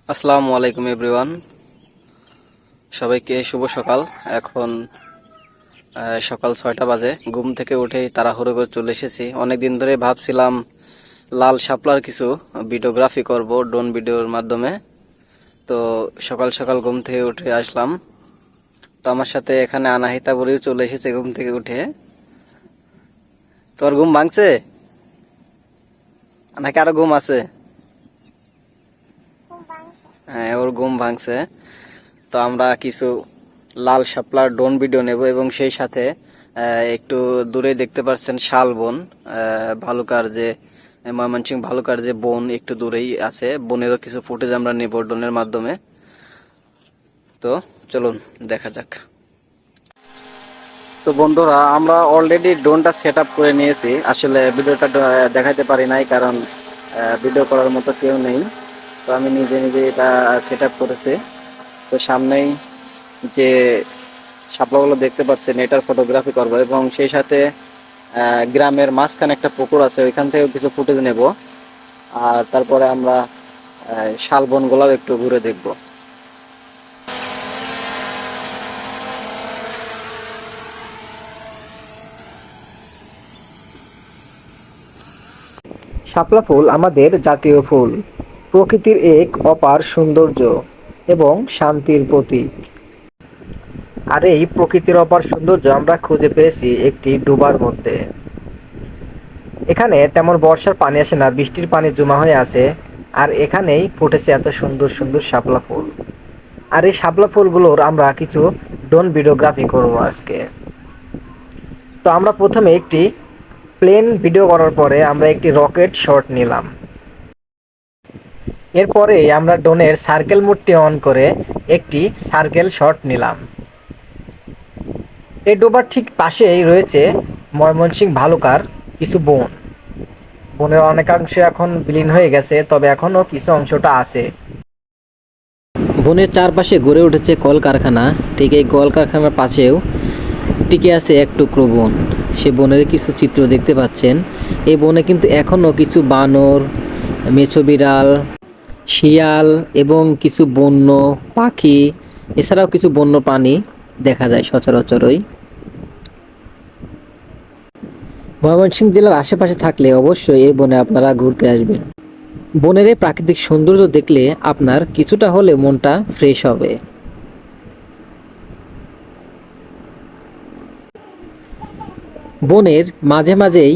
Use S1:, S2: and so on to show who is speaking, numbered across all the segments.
S1: আসসালামু আলাইকুম এভরিওয়ান, সবাইকে শুভ সকাল। এখন সকাল 6টা বাজে। ঘুম থেকে উঠেই তাড়াহুড়ো করে চলে এসেছি। অনেক দিন ধরে ভাবছিলাম লাল শাপলার কিছু ভিডিওগ্রাফি করব ড্রোন ভিডিওর মাধ্যমে। তো সকাল সকাল ঘুম থেকে উঠে আসলাম। তো আমার সাথে এখানে আনাহিতা বলেও চলে এসেছে ঘুম থেকে উঠে। তোর ঘুম ভাঙছে নাকি আরো ঘুম আছে? হ্যাঁ, ওর ঘুম ভাঙছে। তো আমরা কিছু লাল শাপলার ড্রোন ভিডিও নেব এবং সেই সাথে একটু দূরে দেখতে পাচ্ছেন শালবন, ভালুকার যে ময়মনসিংহ ভালুকার যে বন একটু দূরেই আছে। বনেরও কিছু ফুটেজ আমরা নেব ড্রোনের মাধ্যমে। তো চলুন দেখা যাক। তো বন্ধুরা, আমরা অলরেডি ড্রোনটা সেট আপ করে নিয়েছি। আসলে ভিডিওটা দেখাতে পারি নাই কারণ ভিডিও করার মতো কেউ নেই। তো আমি নিজে নিজে এটা সেট আপ করেছি। তো সামনেই যে শাপলাগুলো দেখতে পাচ্ছেন এটার ফটোগ্রাফি করব এবং সেই সাথে গ্রামের মাঝখানে একটা পুকুর আছে, ওইখান থেকে কিছু ফুটেজ নেব। আর তারপরে আমরা শালবনগুলোও একটু ঘুরে দেখব।
S2: শাপলা ফুল আমাদের জাতীয় ফুল, প্রকৃতির এক অপার সৌন্দর্য এবং শান্তির প্রতীক। আর এই প্রকৃতির অপার সৌন্দর্য আমরা খুঁজে পেয়েছি একটি ডোবার মধ্যে। এখানে তেমন বর্ষার পানি আসে না, বৃষ্টির পানি জমা হয়ে আছে। আর এখানেই ফুটেছে এত সুন্দর সুন্দর শাপলা ফুল। আর এই শাপলা ফুলগুলোর আমরা কিছু ড্রোন ভিডিওগ্রাফি করব আজকে। তো আমরা প্রথমে একটি প্লেন ভিডিও করার পরে আমরা একটি রকেট শট নিলাম। এরপরে আমরা ড্রোনের সার্কেল মোডটি অন করে একটি সার্কেল শট নিলাম। এই ডোবার ঠিক পাশেই রয়েছে ময়মনসিংহ ভালুকার কিছু বন। বনের অনেকাংশ এখন বিলীন হয়ে গেছে, তবে এখনও কিছু অংশটা আছে।
S3: বনের চারপাশে গড়ে উঠেছে কলকারখানা। ঠিক এই কলকারখানার পাশেও টিকে আছে এক টুকরো বন। সে বনের কিছু চিত্র দেখতে পাচ্ছেন। এই বনে কিন্তু এখনও কিছু বানর, মেছো বিড়াল, শিয়াল এবং কিছু বন্য পাখি, এছাড়াও কিছু বন্য প্রাণী দেখা যায় সচরাচরই। ময়মনসিংহ জেলার আশেপাশে থাকলে অবশ্যই এই বনে আপনারা ঘুরতে আসবেন। বনের এই প্রাকৃতিক সৌন্দর্য দেখলে আপনার কিছুটা হলে মনটা ফ্রেশ হবে। বনের মাঝে মাঝেই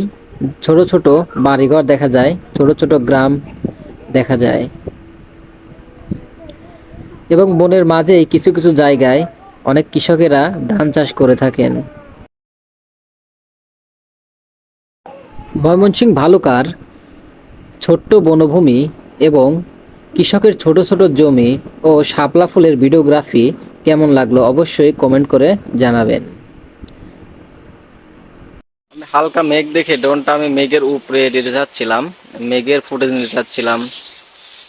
S3: ছোট ছোট বাড়িঘর দেখা যায়, ছোট ছোট গ্রাম দেখা যায় এবং বনের মাঝেই কিছু কিছু জায়গায় অনেক কৃষকেরা ধান চাষ করে থাকেন। ময়মনসিংহ ভালুকার ছোট্ট বনভূমি এবং কৃষকের ছোট ছোট জমি ও শাপলা ফুলের ভিডিওগ্রাফি কেমন লাগলো অবশ্যই কমেন্ট করে জানাবেন।
S1: আমি হালকা মেঘ দেখে ড্রোনটা আমি মেঘের উপরে দিতে চাচ্ছিলাম, মেঘের ফুটেজ নিতে চাচ্ছিলাম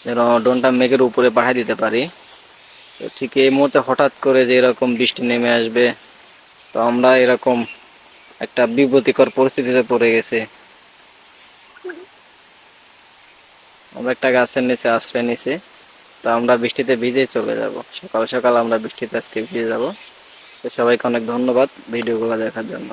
S1: যেন ড্রোনটা মেঘের উপরে পাঠিয়ে দিতে পারি। তো ঠিক এই মুহূর্তে হঠাৎ করে যে এরকম বৃষ্টি নেমে আসবে, তো আমরা এরকম একটা বিব্রতিকর পরিস্থিতিতে পড়ে গেছে। আমরা একটা গাছের নিচে আশ্রয় নিছি। তো আমরা বৃষ্টিতে ভিজেই চলে যাব, সকাল সকাল আমরা বৃষ্টিতে আজকে ভিজে যাব। তো সবাইকে অনেক ধন্যবাদ ভিডিওগুলো দেখার জন্য।